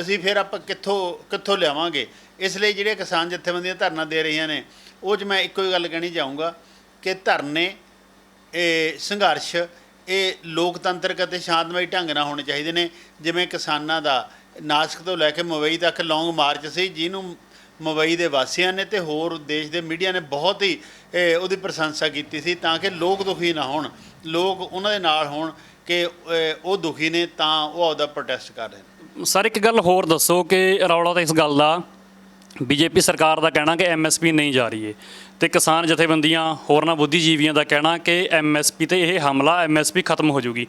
ਅਸੀਂ ਫਿਰ ਆਪਾਂ ਕਿੱਥੋਂ ਲਿਆਵਾਂਗੇ। ਇਸ ਲਈ ਜਿਹੜੇ ਕਿਸਾਨ ਜਥੇਬੰਦੀਆਂ ਧਰਨਾ ਦੇ ਰਹੀਆਂ ਨੇ, ਉਹ 'ਚ ਮੈਂ ਇੱਕੋ ਹੀ ਗੱਲ ਕਹਿਣੀ ਚਾਹੂੰਗਾ ਕਿ ਧਰਨੇ, ਇਹ ਸੰਘਰਸ਼, ਇਹ ਲੋਕਤੰਤਰਕ ਅਤੇ ਸ਼ਾਂਤਮਈ ਢੰਗ ਨਾਲ ਹੋਣੇ ਚਾਹੀਦੇ ਨੇ। ਜਿਵੇਂ ਕਿਸਾਨਾਂ ਦਾ ਨਾਸਿਕ ਤੋਂ ਲੈ ਕੇ ਮੁੰਬਈ ਤੱਕ ਲੌਂਗ ਮਾਰਚ ਸੀ, ਜਿਹਨੂੰ ਮੁੰਬਈ ਦੇ ਵਾਸੀਆਂ ਨੇ ਤੇ ਹੋਰ ਦੇਸ਼ ਦੇ ਮੀਡੀਆ ਨੇ ਬਹੁਤ ਹੀ ਉਹਦੀ ਪ੍ਰਸ਼ੰਸਾ ਕੀਤੀ ਸੀ, ਤਾਂ ਕਿ ਲੋਕ ਦੁਖੀ ਨਾ ਹੋਣ, ਲੋਕ ਉਹਨਾਂ ਦੇ ਨਾਲ ਹੋਣ ਕਿ ਉਹ ਦੁਖੀ ਨੇ ਤਾਂ ਉਹ ਆਪਦਾ ਪ੍ਰੋਟੈਸਟ ਕਰ ਰਹੇ ਨੇ। ਸਰ ਇੱਕ ਗੱਲ ਹੋਰ ਦੱਸੋ ਕਿ ਰੌਲਾ ਤਾਂ ਇਸ ਗੱਲ ਦਾ ਬੀਜੇਪੀ ਸਰਕਾਰ ਦਾ ਕਹਿਣਾ ਕਿ ਐਮਐਸਪੀ ਨਹੀਂ ਜਾ ਰਹੀ ਹੈ ਤੇ ਕਿਸਾਨ ਜਥੇਬੰਦੀਆਂ ਹੋਰਨਾਂ ਬੁੱਧੀਜੀਵੀਆਂ ਦਾ ਕਹਿਣਾ ਕਿ ਐਮਐਸਪੀ ਤੇ ਇਹ ਹਮਲਾ, ਐਮਐਸਪੀ ਖਤਮ ਹੋ ਜਾਊਗੀ।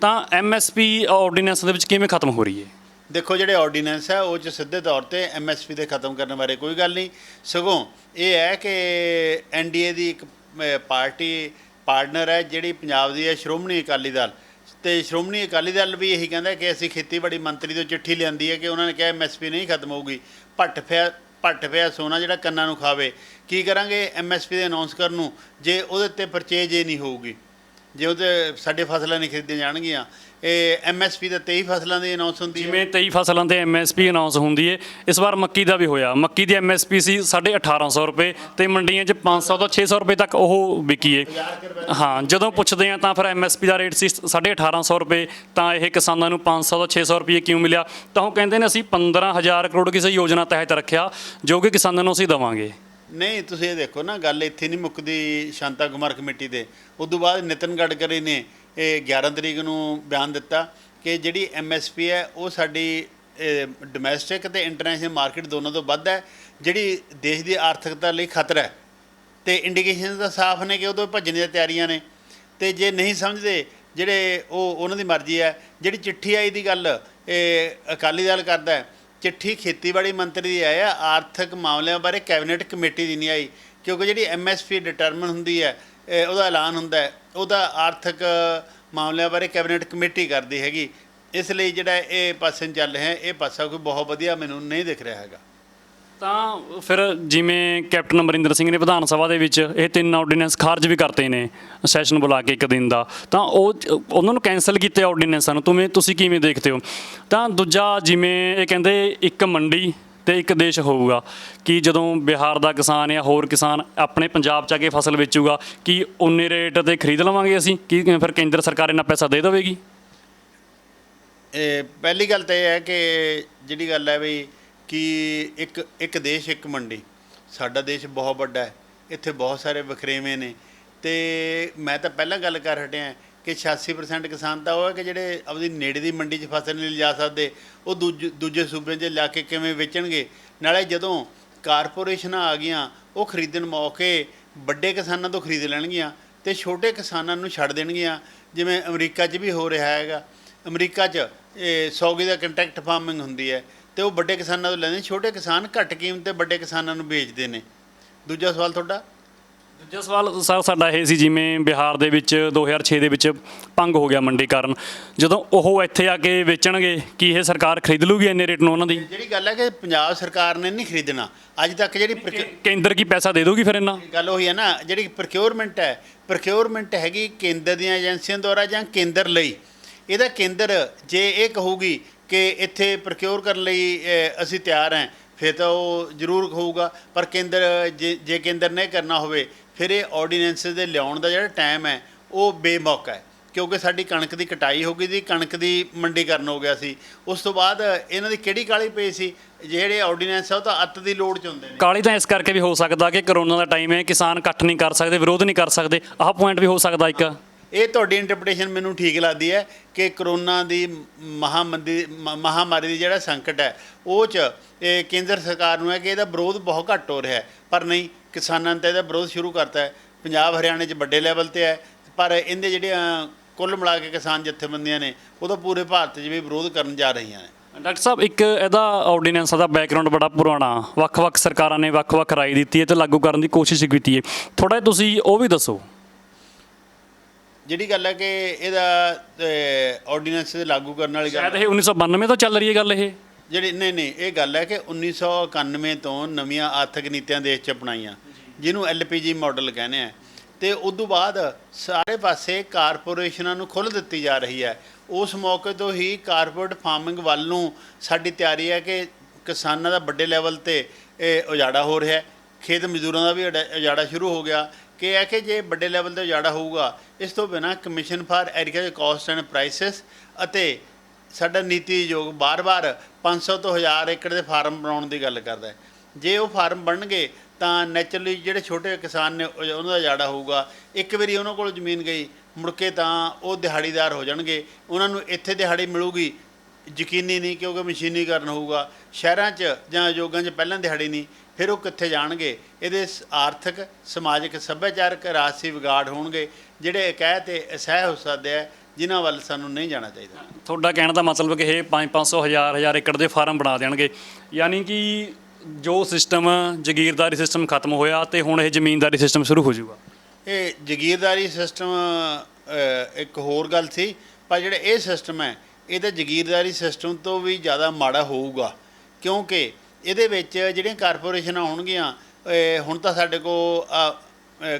ਤਾਂ ਐਮਐਸਪੀ ਆਰਡੀਨੈਂਸ ਦੇ ਵਿੱਚ ਕਿਵੇਂ ਖਤਮ ਹੋ ਰਹੀ ਹੈ? ਦੇਖੋ, ਜਿਹੜੇ ਆਰਡੀਨੈਂਸ ਹੈ ਉਹ 'ਚ ਸਿੱਧੇ ਤੌਰ ਤੇ ਐਮਐਸਪੀ ਦੇ ਖਤਮ ਕਰਨ ਬਾਰੇ ਕੋਈ ਗੱਲ ਨਹੀਂ, ਸਗੋਂ ਇਹ ਹੈ ਕਿ ਐਨਡੀਏ ਦੀ ਇੱਕ ਪਾਰਟਨਰ ਹੈ ਜਿਹੜੀ ਪੰਜਾਬ ਦੀ ਹੈ, ਸ਼੍ਰੋਮਣੀ ਅਕਾਲੀ ਦਲ, ਤੇ ਸ਼੍ਰੋਮਣੀ ਅਕਾਲੀ ਦਲ ਵੀ ਇਹੀ ਕਹਿੰਦਾ ਕਿ ਅਸੀਂ ਖੇਤੀਬਾੜੀ ਮੰਤਰੀ ਤੋਂ ਚਿੱਠੀ ਲਿਆਂਦੀ ਹੈ ਕਿ ਉਹਨਾਂ ਨੇ ਕਿਹਾ ਐਮਐਸਪੀ ਨਹੀਂ ਖਤਮ ਹੋਊਗੀ। ਭੱਟ ਪਿਆ ਸੋਨਾ ਜਿਹੜਾ ਕੰਨਾਂ ਨੂੰ ਖਾਵੇ। ਕੀ ਕਰਾਂਗੇ ਐਮਐਸਪੀ ਦੇ ਅਨਾਉਂਸ ਕਰਨ ਨੂੰ ਜੇ ਉਹਦੇ 'ਤੇ ਪਰਚੇਜ ਹੀ ਨਹੀਂ ਹੋਊਗੀ, ਜੇ ਉਹਦੇ ਸਾਡੇ ਫਸਲਾਂ ਨਹੀਂ ਖਰੀਦੀਆਂ ਜਾਣਗੀਆਂ। ਇਹ ਐਮਐਸਪੀ ਦਾ 23 ਫਸਲਾਂ ਦੀ ਅਨਾਉਂਸ ਹੁੰਦੀ ਹੈ, ਜਿਵੇਂ 23 ਫਸਲਾਂ ਤੇ ਐਮਐਸਪੀ ਅਨਾਉਂਸ ਹੁੰਦੀ ਹੈ। ਇਸ ਵਾਰ ਮੱਕੀ ਦਾ ਵੀ ਹੋਇਆ, ਮੱਕੀ ਦੀ ਐਮਐਸਪੀ ਸੀ 1850 ਰੁਪਏ ਤੇ ਮੰਡੀਆਂ 'ਚ 500 ਤੋਂ 600 ਰੁਪਏ ਤੱਕ ਉਹ ਵਿਕੀ ਹੈ। ਹਾਂ, ਜਦੋਂ ਪੁੱਛਦੇ ਆ ਤਾਂ ਫਿਰ ਐਮਐਸਪੀ ਦਾ ਰੇਟ ਸੀ 1850 ਰੁਪਏ, ਤਾਂ ਇਹ ਕਿਸਾਨਾਂ ਨੂੰ 500 ਤੋਂ 600 ਰੁਪਏ ਕਿਉਂ ਮਿਲਿਆ? ਤਾਂ ਉਹ ਕਹਿੰਦੇ ਨੇ ਅਸੀਂ 15,000 ਕਰੋੜ ਕਿਸੇ ਯੋਜਨਾ ਤਹਿਤ ਰੱਖਿਆ ਜੋ ਕਿ ਕਿਸਾਨਾਂ ਨੂੰ ਅਸੀਂ ਦੇਵਾਂਗੇ। ਨਹੀਂ, ਤੁਸੀਂ ਇਹ ਦੇਖੋ ਨਾ, ਗੱਲ ਇੱਥੇ ਨਹੀਂ ਮੁੱਕਦੀ ਸ਼ਾਂਤਾ ਕੁਮਾਰ ਕਮੇਟੀ ਦੇ। ਉਦੋਂ ਬਾਅਦ ਨਿਤਨ ਗਡਕਰੀ ਨੇ ਇਹ 11 ਤਰੀਕ ਨੂੰ ਬਿਆਨ ਦਿੱਤਾ ਕਿ ਜਿਹੜੀ ਐਮਐਸਪੀ ਹੈ ਉਹ ਸਾਡੀ ਡੋਮੈਸਟਿਕ ਅਤੇ ਇੰਟਰਨੈਸ਼ਨਲ ਮਾਰਕੀਟ ਦੋਨਾਂ ਤੋਂ ਵੱਧ ਹੈ, ਜਿਹੜੀ ਦੇਸ਼ ਦੀ ਆਰਥਿਕਤਾ ਲਈ ਖਤਰਾ ਹੈ। ਅਤੇ ਇੰਡੀਕੇਸ਼ਨ ਤਾਂ ਸਾਫ਼ ਨੇ ਕਿ ਉਦੋਂ ਭੱਜਣ ਦੀਆਂ ਤਿਆਰੀਆਂ ਨੇ। ਅਤੇ ਜੇ ਨਹੀਂ ਸਮਝਦੇ ਜਿਹੜੇ ਉਹਨਾਂ ਦੀ ਮਰਜ਼ੀ ਹੈ। ਜਿਹੜੀ ਚਿੱਠੀ ਆਈ ਦੀ ਗੱਲ ਇਹ ਅਕਾਲੀ ਦਲ ਕਰਦਾ ਹੈ, ਚਿੱਠੀ ਖੇਤੀਬਾੜੀ ਮੰਤਰੀ ਦੀ ਆਈ ਆ, ਆਰਥਿਕ ਮਾਮਲਿਆਂ ਬਾਰੇ ਕੈਬਨਿਟ ਕਮੇਟੀ ਦੀ ਨਹੀਂ ਆਈ, ਕਿਉਂਕਿ ਜਿਹੜੀ ਐਮਐਸਪੀ ਡਿਟਰਮਨ ਹੁੰਦੀ ਹੈ, ਉਹਦਾ ਐਲਾਨ ਹੁੰਦਾ ਹੈ, ਉਹਦਾ ਆਰਥਿਕ ਮਾਮਲਿਆਂ ਬਾਰੇ ਕੈਬਨਿਟ ਕਮੇਟੀ ਕਰਦੀ ਹੈਗੀ। ਇਸ ਲਈ ਜਿਹੜਾ ਇਹ ਪਾਸੇ ਚੱਲ ਰਿਹਾ, ਇਹ ਪਾਸਾ ਕੋਈ ਬਹੁਤ ਵਧੀਆ ਮੈਨੂੰ ਨਹੀਂ ਦਿਖ ਰਿਹਾ ਹੈਗਾ। ਤਾਂ ਫਿਰ ਜਿਵੇਂ ਕੈਪਟਨ ਅਮਰਿੰਦਰ ਸਿੰਘ ਨੇ ਵਿਧਾਨ ਸਭਾ ਦੇ ਵਿੱਚ ਇਹ 3 ਆਰਡੀਨੈਂਸ ਖਾਰਜ ਵੀ ਕਰਤੇ ਨੇ ਸੈਸ਼ਨ ਬੁਲਾ ਕੇ 1 ਦਿਨ ਦਾ, ਤਾਂ ਉਹਨਾਂ ਨੂੰ ਕੈਂਸਲ ਕੀਤੇ ਆਰਡੀਨੈਂਸਾਂ ਨੂੰ ਤੁਸੀਂ ਕਿਵੇਂ ਦੇਖਦੇ ਹੋ? ਤਾਂ ਦੂਜਾ, ਜਿਵੇਂ ਇਹ ਕਹਿੰਦੇ ਇੱਕ ਮੰਡੀ ਤੇ ਇੱਕ ਦੇਸ਼ ਹੋਊਗਾ, ਕਿ ਜਦੋਂ ਬਿਹਾਰ ਦਾ ਕਿਸਾਨ ਜਾਂ ਹੋਰ ਕਿਸਾਨ ਆਪਣੇ ਪੰਜਾਬ 'ਚ ਆ ਕੇ ਫਸਲ ਵੇਚੂਗਾ ਕਿ ਉਨੇ ਰੇਟ 'ਤੇ ਖਰੀਦ ਲਵਾਂਗੇ ਅਸੀਂ, ਕਿ ਫਿਰ ਕੇਂਦਰ ਸਰਕਾਰ ਇੰਨਾ ਪੈਸਾ ਦੇ ਦੇਵੇਗੀ? ਪਹਿਲੀ ਗੱਲ ਤਾਂ ਇਹ ਹੈ ਕਿ ਜਿਹੜੀ ਗੱਲ ਹੈ ਵੀ ਕਿ ਇੱਕ ਦੇਸ਼ ਇੱਕ ਮੰਡੀ। ਸਾਡਾ ਦੇਸ਼ ਬਹੁਤ ਵੱਡਾ ਹੈ, ਇੱਥੇ ਬਹੁਤ ਸਾਰੇ ਵਖਰੇਵੇਂ ਨੇ, ਅਤੇ ਮੈਂ ਤਾਂ ਪਹਿਲਾਂ ਗੱਲ ਕਰ ਹਟਿਆ ਕਿ 86% ਕਿਸਾਨ ਤਾਂ ਉਹ ਹੈ ਕਿ ਜਿਹੜੇ ਆਪਣੀ ਨੇੜੇ ਦੀ ਮੰਡੀ 'ਚ ਫਸਲ ਨਹੀਂ ਲਿਜਾ ਸਕਦੇ, ਉਹ ਦੂਜੇ ਸੂਬਿਆਂ 'ਚ ਲਿਆ ਕੇ ਕਿਵੇਂ ਵੇਚਣਗੇ? ਨਾਲੇ ਜਦੋਂ ਕਾਰਪੋਰੇਸ਼ਨਾਂ ਆ ਗਈਆਂ, ਉਹ ਖਰੀਦਣ ਮੌਕੇ ਵੱਡੇ ਕਿਸਾਨਾਂ ਤੋਂ ਖਰੀਦ ਲੈਣਗੀਆਂ ਅਤੇ ਛੋਟੇ ਕਿਸਾਨਾਂ ਨੂੰ ਛੱਡ ਦੇਣਗੀਆਂ। ਜਿਵੇਂ ਅਮਰੀਕਾ 'ਚ ਵੀ ਹੋ ਰਿਹਾ ਹੈਗਾ। ਅਮਰੀਕਾ 'ਚ ਸੌਗੀ ਦਾ ਕੰਟਰੈਕਟ ਫਾਰਮਿੰਗ ਹੁੰਦੀ ਹੈ ਅਤੇ ਉਹ ਵੱਡੇ ਕਿਸਾਨਾਂ ਤੋਂ ਲੈਂਦੇ, ਛੋਟੇ ਕਿਸਾਨ ਘੱਟ ਕੀਮਤ 'ਤੇ ਵੱਡੇ ਕਿਸਾਨਾਂ ਨੂੰ ਵੇਚਦੇ ਨੇ। ਦੂਜਾ ਸਵਾਲ ਤੁਹਾਡਾ? ਦੂਜਾ ਸਵਾਲ ਸਰ ਸਾਡਾ ਇਹ ਸੀ, ਜਿਵੇਂ ਬਿਹਾਰ ਦੇ ਵਿੱਚ 2006 ਦੇ ਵਿੱਚ ਭੰਗ ਹੋ ਗਿਆ ਮੰਡੀਕਰਨ, ਜਦੋਂ ਉਹ ਇੱਥੇ ਆ ਕੇ ਵੇਚਣਗੇ ਕੀ ਇਹ ਸਰਕਾਰ ਖਰੀਦ ਲੂਗੀ ਇੰਨੇ ਰੇਟ ਨੂੰ ਉਹਨਾਂ ਦੀ? ਜਿਹੜੀ ਗੱਲ ਹੈ ਕਿ ਪੰਜਾਬ ਸਰਕਾਰ ਨੇ ਨਹੀਂ ਖਰੀਦਣਾ ਅੱਜ ਤੱਕ। ਜਿਹੜੀ ਕੇਂਦਰ ਕੀ ਪੈਸਾ ਦੇ ਦੂਗੀ ਫਿਰ ਇੰਨਾ? ਗੱਲ ਉਹੀ ਹੈ ਨਾ, ਜਿਹੜੀ ਪ੍ਰਕਿਉਰਮੈਂਟ ਹੈਗੀ ਕੇਂਦਰ ਦੀਆਂ ਏਜੰਸੀਆਂ ਦੁਆਰਾ ਜਾਂ ਕੇਂਦਰ ਲਈ। ਇਹਦਾ ਕੇਂਦਰ ਜੇ ਇਹ ਕਹੂਗੀ ਕਿ ਇੱਥੇ ਪ੍ਰਕਿਉਰ ਕਰਨ ਲਈ ਅਸੀਂ ਤਿਆਰ ਹਾਂ, ਫਿਰ ਤਾਂ ਉਹ ਜ਼ਰੂਰ ਹੋਊਗਾ। ਪਰ ਕੇਂਦਰ ਜੇ ਕੇਂਦਰ ਨੇ ਕਰਨਾ ਹੋਵੇ, ਫਿਰ ਇਹ ਆਰਡੀਨੈਂਸਿਸ ਦੇ ਲਿਆਉਣ ਦਾ ਜਿਹੜਾ ਟਾਈਮ ਹੈ ਉਹ ਬੇਮੌਕਾ ਹੈ, ਕਿਉਂਕਿ ਸਾਡੀ ਕਣਕ ਦੀ ਕਟਾਈ ਹੋ ਗਈ ਸੀ, ਕਣਕ ਦੀ ਮੰਡੀਕਰਨ ਹੋ ਗਿਆ ਸੀ। ਉਸ ਤੋਂ ਬਾਅਦ ਇਹਨਾਂ ਦੀ ਕਿਹੜੀ ਕਾਹਲੀ ਪਈ ਸੀ? ਜਿਹੜੇ ਆਰਡੀਨੈਂਸ ਆ ਉਹ ਤਾਂ ਅੱਤ ਦੀ ਲੋੜ 'ਚ ਹੁੰਦੇ ਨੇ। ਕਾਹਲੀ ਤਾਂ ਇਸ ਕਰਕੇ ਵੀ ਹੋ ਸਕਦਾ ਕਿ ਕਰੋਨਾ ਦਾ ਟਾਈਮ ਹੈ, ਕਿਸਾਨ ਇਕੱਠ ਨਹੀਂ ਕਰ ਸਕਦੇ, ਵਿਰੋਧ ਨਹੀਂ ਕਰ ਸਕਦੇ, ਆਹ ਪੁਆਇੰਟ ਵੀ ਹੋ ਸਕਦਾ ਇੱਕ। ਇਹ ਤੁਹਾਡੀ ਇੰਟਰਪ੍ਰੀਟੇਸ਼ਨ ਮੈਨੂੰ ਠੀਕ ਲੱਗਦੀ ਹੈ ਕਿ ਕਰੋਨਾ ਦੀ ਮਹਾਮਾਰੀ ਦੀ ਜਿਹੜਾ ਸੰਕਟ ਹੈ ਉਹ 'ਚ ਇਹ ਕੇਂਦਰ ਸਰਕਾਰ ਨੂੰ ਹੈ ਕਿ ਇਹਦਾ ਵਿਰੋਧ ਬਹੁਤ ਘੱਟ ਹੋ ਰਿਹਾ ਹੈ, ਪਰ ਨਹੀਂ, ਕਿਸਾਨਾਂ ਨੇ ਤਾਂ ਇਹਦਾ ਵਿਰੋਧ ਸ਼ੁਰੂ ਕਰਤਾ ਹੈ। ਪੰਜਾਬ ਹਰਿਆਣੇ 'ਚ ਵੱਡੇ ਲੈਵਲ 'ਤੇ ਹੈ, ਪਰ ਇਹਦੇ ਜਿਹੜੀਆਂ ਕੁੱਲ ਮਿਲਾ ਕੇ ਕਿਸਾਨ ਜਥੇਬੰਦੀਆਂ ਨੇ ਉਹ ਤਾਂ ਪੂਰੇ ਭਾਰਤ 'ਚ ਵੀ ਵਿਰੋਧ ਕਰਨ ਜਾ ਰਹੀਆਂ ਨੇ। ਡਾਕਟਰ ਸਾਹਿਬ, ਇੱਕ ਇਹਦਾ ਆਰਡੀਨੈਂਸ ਦਾ ਬੈਕਗਰਾਊਂਡ ਬੜਾ ਪੁਰਾਣਾ, ਵੱਖ-ਵੱਖ ਸਰਕਾਰਾਂ ਨੇ ਵੱਖ-ਵੱਖ ਰਾਏ ਦਿੱਤੀ ਹੈ ਅਤੇ ਲਾਗੂ ਕਰਨ ਦੀ ਕੋਸ਼ਿਸ਼ ਕੀਤੀ ਹੈ, ਥੋੜ੍ਹਾ ਤੁਸੀਂ ਉਹ ਵੀ ਦੱਸੋ। ਜਿਹੜੀ ਗੱਲ ਹੈ ਕਿ ਇਹਦਾ ਆਰਡੀਨੈਂਸ ਲਾਗੂ ਕਰਨ ਵਾਲੀ ਗੱਲ, ਸ਼ਾਇਦ ਇਹ 1992 ਤੋਂ ਚੱਲ ਰਹੀ ਹੈ ਗੱਲ ਇਹ। ਜਿਹੜੀ ਨਹੀਂ, ਇਹ ਗੱਲ ਹੈ ਕਿ 1991 ਤੋਂ ਨਵੀਆਂ ਆਰਥਿਕ ਨੀਤੀਆਂ ਦੇਸ਼ 'ਚ ਅਪਣਾਈਆਂ, ਜਿਹਨੂੰ LPG ਮਾਡਲ ਕਹਿੰਦੇ ਆ, ਤੇ ਉਦੋਂ ਬਾਅਦ ਸਾਰੇ ਪਾਸੇ ਕਾਰਪੋਰੇਸ਼ਨਾਂ ਨੂੰ ਖੁੱਲ੍ਹ ਦਿੱਤੀ ਜਾ ਰਹੀ ਹੈ। ਉਸ ਮੌਕੇ ਤੋਂ ਹੀ ਕਾਰਪੋਰੇਟ ਫਾਰਮਿੰਗ ਵੱਲ ਨੂੰ ਸਾਡੀ ਤਿਆਰੀ ਹੈ ਕਿ ਕਿਸਾਨਾਂ ਦਾ ਵੱਡੇ ਲੈਵਲ ਤੇ ਇਹ ਉਜਾੜਾ ਹੋ ਰਿਹਾ ਹੈ। ਖੇਤ ਮਜ਼ਦੂਰਾਂ ਦਾ ਵੀ ਉਜਾੜਾ ਸ਼ੁਰੂ ਹੋ ਗਿਆ ਕਿ ਹੈ ਕਿ ਜੇ ਵੱਡੇ ਲੈਵਲ ਤੇ ਉਜਾੜਾ ਹੋਊਗਾ, ਇਸ ਤੋਂ ਬਿਨਾਂ commission for agriculture cost and prices ਅਤੇ ਸਾਡਾ ਨੀਤੀ ਆਯੋਗ ਬਾਰ-ਬਾਰ 500 ਤੋਂ 1000 ਏਕੜ ਦੇ ਫਾਰਮ ਬਣਾਉਣ ਦੀ ਗੱਲ ਕਰਦਾ ਹੈ। ਜੇ ਉਹ ਫਾਰਮ ਬਣਨਗੇ ਤਾਂ ਨੈਚੁਰਲੀ ਜਿਹੜੇ ਛੋਟੇ ਕਿਸਾਨ ਨੇ ਉਹਨਾਂ ਦਾ ਉਜਾੜਾ ਹੋਊਗਾ। ਇੱਕ ਵਾਰੀ ਉਹਨਾਂ ਕੋਲ ਜ਼ਮੀਨ ਗਈ, ਮੁੜ ਕੇ ਤਾਂ ਉਹ ਦਿਹਾੜੀਦਾਰ ਹੋ ਜਾਣਗੇ, ਉਹਨਾਂ ਨੂੰ ਇੱਥੇ ਦਿਹਾੜੀ ਮਿਲੂਗੀ ਯਕੀਨੀ ਨਹੀਂ, ਕਿਉਂਕਿ ਮਸ਼ੀਨੀਕਰਨ ਹੋਊਗਾ। ਸ਼ਹਿਰਾਂ 'ਚ ਜਾਂ ਉਦਯੋਗਾਂ 'ਚ ਪਹਿਲਾਂ ਦਿਹਾੜੀ ਨਹੀਂ, ਫਿਰ ਉਹ ਕਿੱਥੇ ਜਾਣਗੇ। ਇਹਦੇ ਆਰਥਿਕ, ਸਮਾਜਿਕ, ਸੱਭਿਆਚਾਰਕ, ਰਾਜਸੀ ਵਿਗਾੜ ਹੋਣਗੇ ਜਿਹੜੇ ਇਕਾਇ ਤੇ ਅਸਹਿ ਹੋ ਸਕਦੇ ਆ, ਜਿਨ੍ਹਾਂ ਵੱਲ ਸਾਨੂੰ ਨਹੀਂ ਜਾਣਾ ਚਾਹੀਦਾ। ਤੁਹਾਡਾ ਕਹਿਣ ਦਾ ਮਤਲਬ ਕਿ ਇਹ 500 1000 ਏਕੜ ਦੇ ਫਾਰਮ ਬਣਾ ਦੇਣਗੇ, ਯਾਨੀ ਕਿ ਜੋ ਸਿਸਟਮ ਜਗੀਰਦਾਰੀ ਸਿਸਟਮ ਖਤਮ ਹੋਇਆ ਤੇ ਹੁਣ ਇਹ ਜ਼ਮੀਨਦਾਰੀ ਸਿਸਟਮ ਸ਼ੁਰੂ ਹੋ ਜਾਊਗਾ। ਇਹ ਜਗੀਰਦਾਰੀ ਸਿਸਟਮ ਇੱਕ ਹੋਰ ਗੱਲ ਸੀ, ਪਰ ਜਿਹੜਾ ਇਹ ਸਿਸਟਮ ਹੈ ਇਹ ਤਾਂ ਜਗੀਰਦਾਰੀ ਸਿਸਟਮ ਤੋਂ ਵੀ ਜ਼ਿਆਦਾ ਮਾੜਾ ਹੋਊਗਾ, ਕਿਉਂਕਿ ਇਹਦੇ ਵਿੱਚ ਜਿਹੜੀਆਂ ਕਾਰਪੋਰੇਸ਼ਨਾਂ ਹੋਣਗੀਆਂ, ਹੁਣ ਤਾਂ ਸਾਡੇ ਕੋਲ